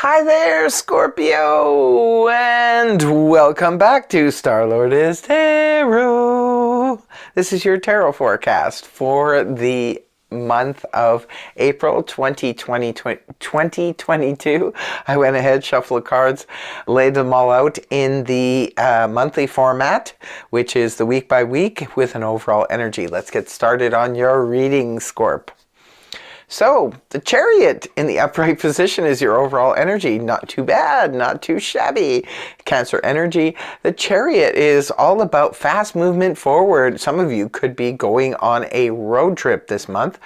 Hi there, Scorpio, and welcome back to Starlord is Tarot. This is your tarot forecast for the month of April 2022. I went ahead, shuffled the cards, laid them all out in the monthly format, which is the week by week with an overall energy. Let's get started on your reading, Scorp. So, the Chariot in the upright position is your overall energy. Not too bad, not too shabby. Cancer energy. The Chariot is all about fast movement forward. Some of you could be going on a road trip this month.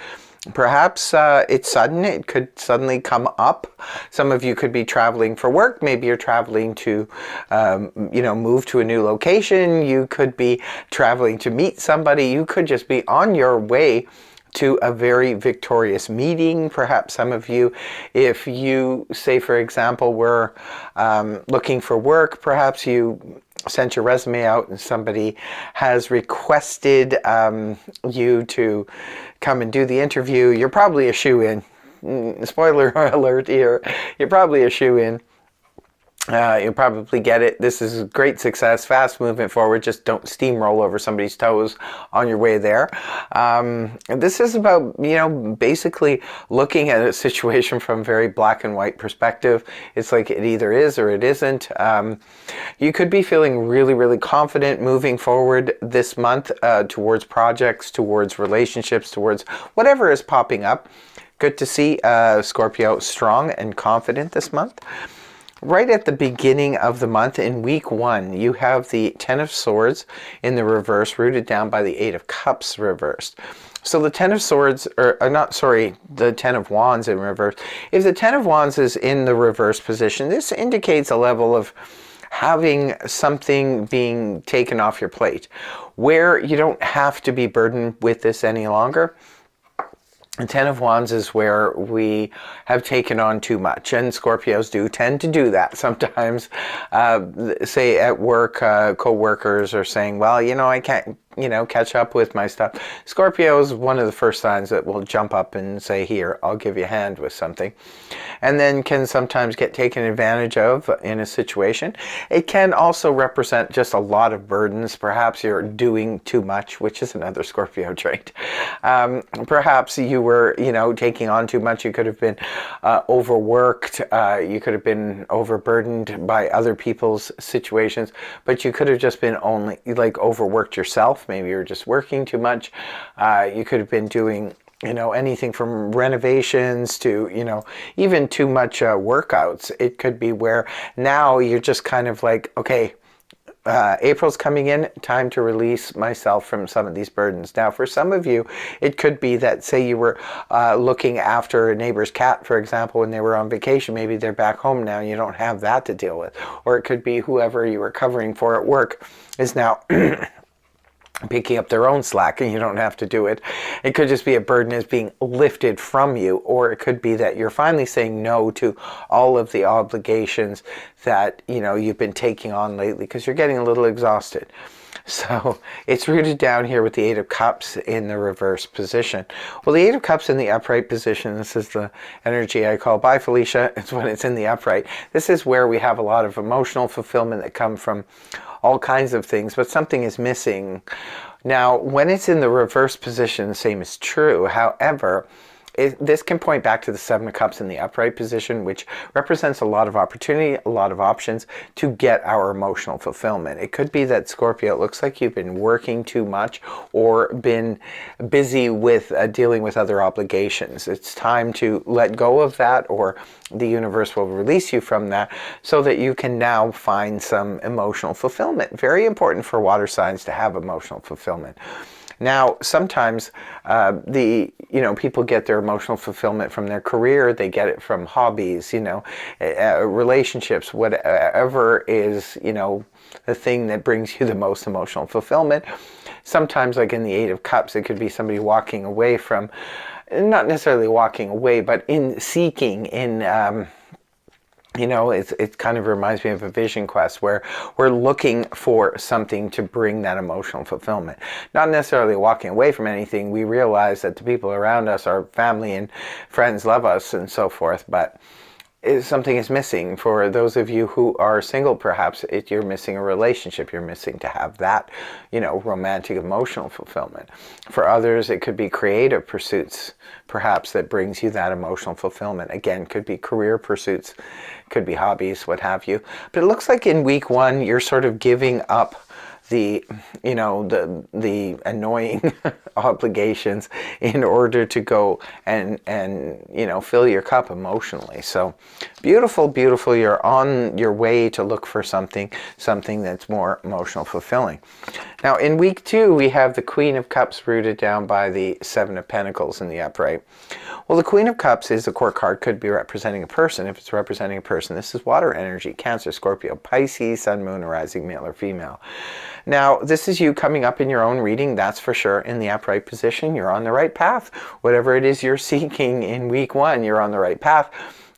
Perhaps it's sudden. It could suddenly come up. Some of you could be traveling for work. Maybe you're traveling to, move to a new location. You could be traveling to meet somebody. You could just be on your way to a very victorious meeting. Perhaps some of you, if you say, for example, were looking for work, perhaps you sent your resume out and somebody has requested you to come and do the interview. You're probably a shoo-in. Spoiler alert here. You're probably a shoo-in. You'll probably get it. This is great success, fast movement forward. Just don't steamroll over somebody's toes on your way there. This is about, basically looking at a situation from a very black and white perspective. It's like it either is or it isn't. You could be feeling really, really confident moving forward this month towards projects, towards relationships, towards whatever is popping up. Good to see Scorpio strong and confident this month. Right at the beginning of the month, in week 1, you have the Ten of Swords in the reverse, rooted down by the Eight of Cups reversed. So the Ten of Swords, the Ten of Wands in reverse. If the Ten of Wands is in the reverse position, this indicates a level of having something being taken off your plate, where you don't have to be burdened with this any longer. The Ten of Wands is where we have taken on too much, and Scorpios do tend to do that sometimes. Say at work, co-workers are saying, well, I can't, catch up with my stuff. Scorpio is one of the first signs that will jump up and say, here, I'll give you a hand with something. And then can sometimes get taken advantage of in a situation. It can also represent just a lot of burdens. Perhaps you're doing too much, which is another Scorpio trait. Perhaps you were, taking on too much. You could have been overworked. You could have been overburdened by other people's situations, but you could have just been only overworked yourself. Maybe you're just working too much. You could have been doing anything from renovations to, even too much workouts. It could be where now you're just kind of like, okay, April's coming in, time to release myself from some of these burdens. Now, for some of you, it could be that, say you were looking after a neighbor's cat, for example, when they were on vacation. Maybe they're back home now and you don't have that to deal with. Or it could be whoever you were covering for at work is now picking up their own slack and you don't have to do it. It could just be a burden is being lifted from you, or it could be that you're finally saying no to all of the obligations that you've been taking on lately because you're getting a little exhausted. So it's rooted down here with the Eight of Cups in the reverse position. Well, the Eight of Cups in the upright position, this is the energy I call, bye Felicia, it's when it's in the upright. This is where we have a lot of emotional fulfillment that come from all kinds of things, but something is missing. Now, when it's in the reverse position, the same is true. However, this can point back to the Seven of Cups in the upright position, which represents a lot of opportunity, a lot of options to get our emotional fulfillment. It could be that, Scorpio, it looks like you've been working too much or been busy with dealing with other obligations. It's time to let go of that, or the universe will release you from that so that you can now find some emotional fulfillment. Very important for water signs to have emotional fulfillment. Now, sometimes people get their emotional fulfillment from their career. They get it from hobbies, relationships, whatever is, the thing that brings you the most emotional fulfillment. Sometimes, like in the Eight of Cups, it could be somebody walking away from, not necessarily walking away, but in seeking, it kind of reminds me of a vision quest where we're looking for something to bring that emotional fulfillment. Not necessarily walking away from anything. We realize that the people around us, our family and friends, love us and so forth, but something is missing. For those of you who are single, perhaps you're missing a relationship. You're missing to have that, romantic, emotional fulfillment. For others, it could be creative pursuits, perhaps, that brings you that emotional fulfillment. Again, could be career pursuits, could be hobbies, what have you. But it looks like in week 1, you're sort of giving up the annoying obligations in order to go and fill your cup emotionally. So beautiful, beautiful. You're on your way to look for something that's more emotional fulfilling. Now in week 2, we have the Queen of Cups rooted down by the Seven of Pentacles in the upright. Well, the Queen of Cups is the court card, could be representing a person. If it's representing a person, this is water energy, Cancer, Scorpio, Pisces, Sun, Moon, or Rising, male or female. Now, this is you coming up in your own reading, that's for sure. In the upright position, you're on the right path. Whatever it is you're seeking in week 1, you're on the right path.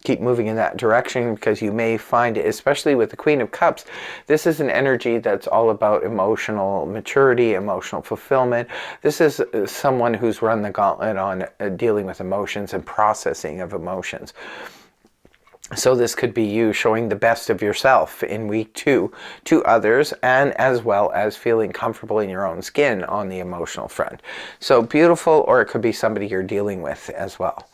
Keep moving in that direction, because you may find it, especially with the Queen of Cups, this is an energy that's all about emotional maturity, emotional fulfillment. This is someone who's run the gauntlet on dealing with emotions and processing of emotions. So this could be you showing the best of yourself in week 2 to others, and as well as feeling comfortable in your own skin on the emotional front. So beautiful, or it could be somebody you're dealing with as well.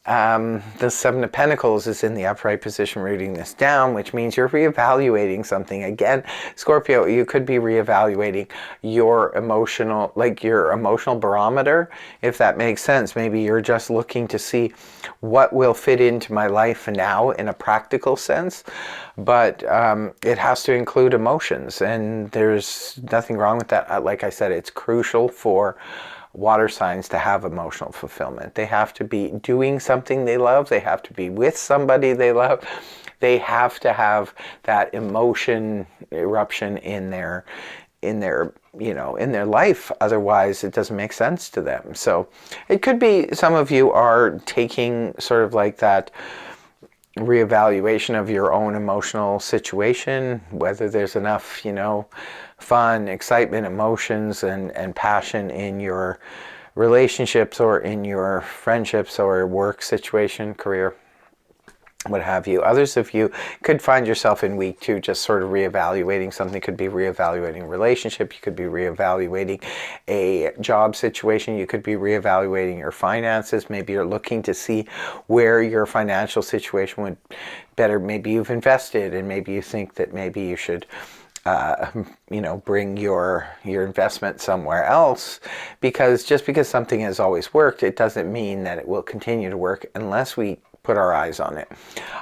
The Seven of Pentacles is in the upright position, rooting this down, which means you're reevaluating something. Again, Scorpio, you could be reevaluating your emotional barometer, if that makes sense. Maybe you're just looking to see what will fit into my life now in a practical sense, but it has to include emotions, and there's nothing wrong with that. Like I said, it's crucial for water signs to have emotional fulfillment. They have to be doing something they love. They have to be with somebody they love. They have to have that emotion eruption in their life. Otherwise, it doesn't make sense to them. So it could be some of you are taking sort of like that reevaluation of your own emotional situation, whether there's enough, fun, excitement, emotions, and passion in your relationships or in your friendships or work situation, career, what have you. Others of you could find yourself in week 2 just sort of reevaluating something. Could be reevaluating a relationship. You could be reevaluating a job situation. You could be reevaluating your finances. Maybe you're looking to see where your financial situation would better. Maybe you've invested, and maybe you think that maybe you should bring your investment somewhere else, because just because something has always worked, it doesn't mean that it will continue to work unless we put our eyes on it.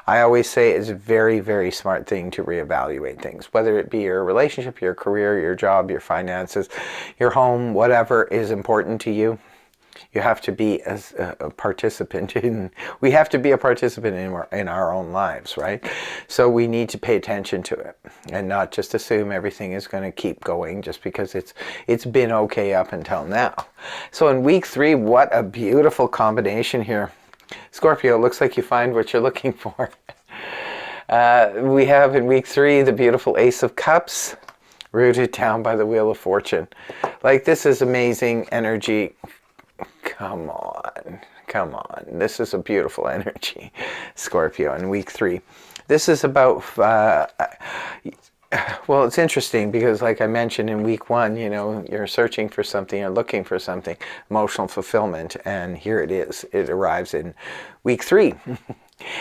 I always say it's a very, very smart thing to reevaluate things, whether it be your relationship, your career, your job, your finances, your home, whatever is important to you. You have to be a participant we have to be a participant in our own lives, right? So we need to pay attention to it and not just assume everything is going to keep going just because it's been okay up until now. So in week 3, what a beautiful combination here. Scorpio, it looks like you find what you're looking for. We have in week 3 the beautiful Ace of Cups rooted down by the Wheel of Fortune. Like, this is amazing energy. Come on. This is a beautiful energy, Scorpio, in week 3. This is about, well, it's interesting because, like I mentioned in week 1, you're searching for something, you're looking for something, emotional fulfillment, and here it is. It arrives in week 3.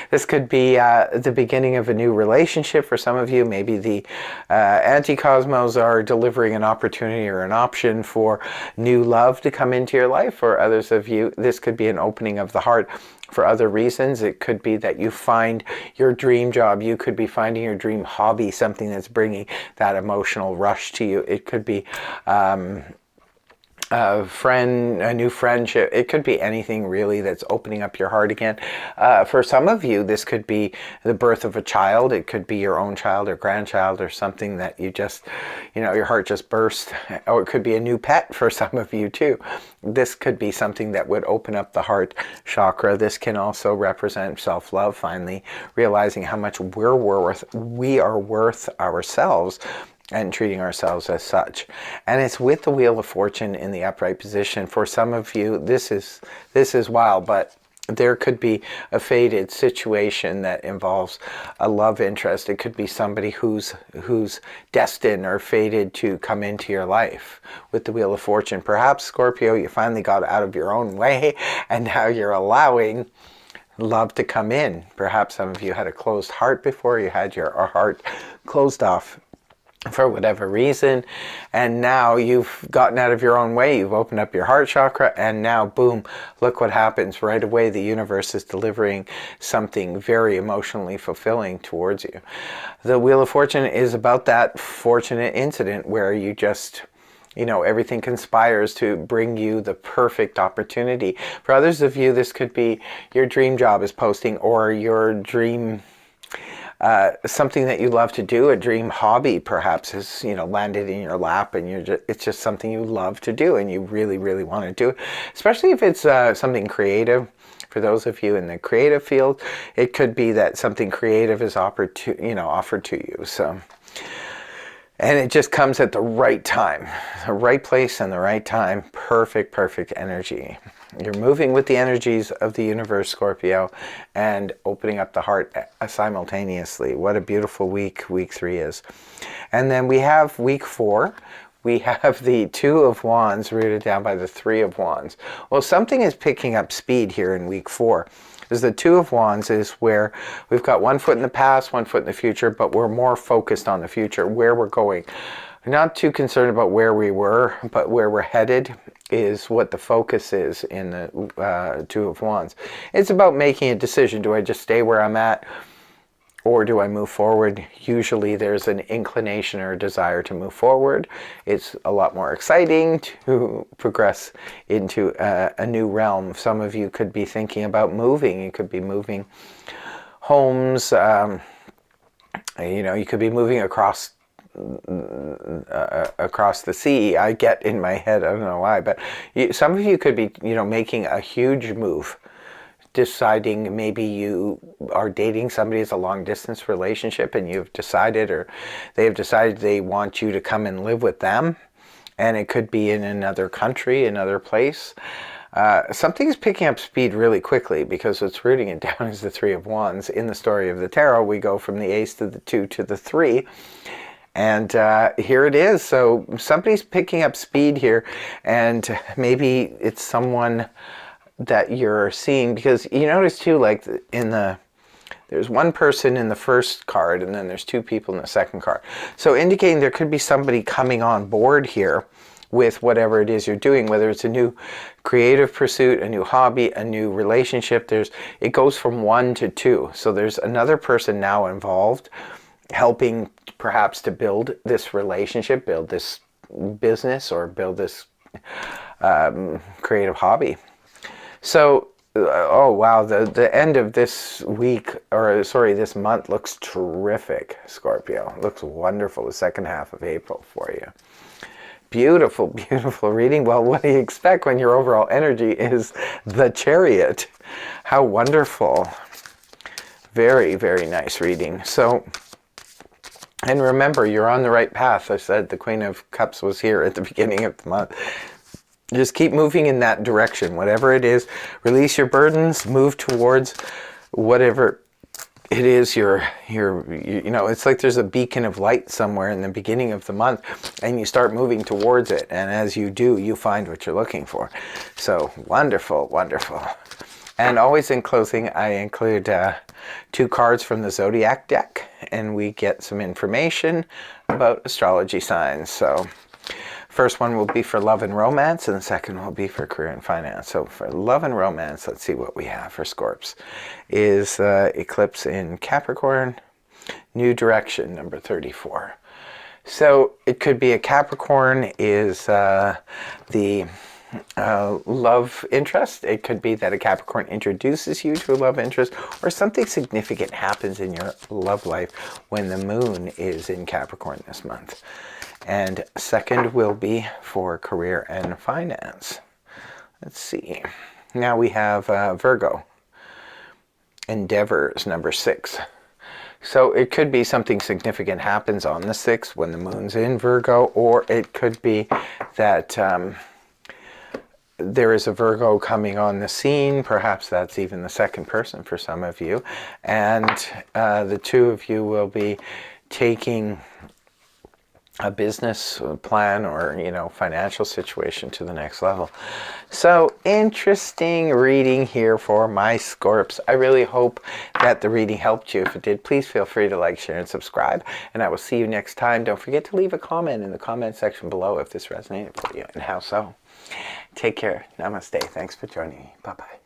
This could be the beginning of a new relationship for some of you. Maybe the anti-cosmos are delivering an opportunity or an option for new love to come into your life. For others of you, this could be an opening of the heart. For other reasons, it could be that you find your dream job. You could be finding your dream hobby, something that's bringing that emotional rush to you. It could be a new friendship. It could be anything really that's opening up your heart again. For some of you, this could be the birth of a child. It could be your own child or grandchild or something that you just, your heart just burst. Or it could be a new pet for some of you too. This could be something that would open up the heart chakra. This can also represent self-love, finally realizing how much we are worth ourselves, and treating ourselves as such. And it's with the Wheel of Fortune in the upright position. For some of you, this is wild, but there could be a fated situation that involves a love interest. It could be somebody who's destined or fated to come into your life with the Wheel of Fortune. Perhaps, Scorpio, you finally got out of your own way and now you're allowing love to come in. Perhaps some of you had a closed heart before. You had your heart closed off for whatever reason, and now you've gotten out of your own way, you've opened up your heart chakra, and now boom, look what happens right away. The universe is delivering something very emotionally fulfilling towards you. The Wheel of Fortune is about that fortunate incident where you just, you know, everything conspires to bring you the perfect opportunity. For others of you, this could be your dream job is posting, or your dream something that you love to do, a dream hobby perhaps has, you know, landed in your lap, and it's just something you love to do and you really, really want to do it, especially if it's something creative. For those of you in the creative field, it could be that something creative is offered to you. So, and it just comes at the right time, the right place and the right time. Perfect energy. You're moving with the energies of the universe, Scorpio, and opening up the heart simultaneously. What a beautiful week 3 is. And then we have week 4. We have the 2 of Wands rooted down by the 3 of Wands. Well, something is picking up speed here in week 4. Because the 2 of Wands is where we've got one foot in the past, one foot in the future, but we're more focused on the future, where we're going. Not too concerned about where we were, but where we're headed is what the focus is in the 2 of Wands. It's about making a decision. Do I just stay where I'm at, or do I move forward? Usually there's an inclination or a desire to move forward. It's a lot more exciting to progress into a new realm. Some of you could be thinking about moving. You could be moving homes. You know, you could be moving across the sea. I get in my head, I don't know why, but some of you could be, you know, making a huge move, deciding maybe you are dating somebody. It's a long distance relationship, and you've decided, or they have decided they want you to come and live with them, and it could be in another country, another place. Something is picking up speed really quickly, because what's rooting it down is the 3 of Wands. In the story of the tarot, we go from the Ace to the 2 to the 3. And here it is. So somebody's picking up speed here, and maybe it's someone that you're seeing, because you notice too, like there's one person in the first card, and then there's 2 people in the second card. So indicating there could be somebody coming on board here with whatever it is you're doing, whether it's a new creative pursuit, a new hobby, a new relationship. It goes from 1 to 2. So there's another person now involved, helping perhaps to build this relationship, build this business, or build this creative hobby. So, oh wow, the end of this week, or sorry, this month looks terrific, Scorpio. It looks wonderful, the second half of April for you. Beautiful, beautiful reading. Well, what do you expect when your overall energy is the Chariot? How wonderful. Very, very nice reading. So, and remember, you're on the right path. I said the Queen of Cups was here at the beginning of the month. Just keep moving in that direction. Whatever it is, release your burdens, move towards whatever it is you know, it's like there's a beacon of light somewhere in the beginning of the month, and you start moving towards it. And as you do, you find what you're looking for. So wonderful, wonderful. And always in closing, I include 2 cards from the Zodiac deck, and we get some information about astrology signs. So first one will be for love and romance, and the second will be for career and finance. So for love and romance, let's see what we have for Scorps. Is eclipse in Capricorn, new direction, number 34. So it could be a Capricorn is the love interest. It could be that a Capricorn introduces you to a love interest, or something significant happens in your love life when the moon is in Capricorn this month. And second will be for career and finance. Let's see. Now we have Virgo. Endeavors, number 6. So it could be something significant happens on the 6th when the moon's in Virgo, or it could be that there is a Virgo coming on the scene. Perhaps that's even the second person for some of you. And the two of you will be taking a business plan or, you know, financial situation to the next level. So interesting reading here for my Scorps. I really hope that the reading helped you. If it did, please feel free to like, share, and subscribe. And I will see you next time. Don't forget to leave a comment in the comment section below if this resonated for you and how so. Take care. Namaste. Thanks for joining me. Bye-bye.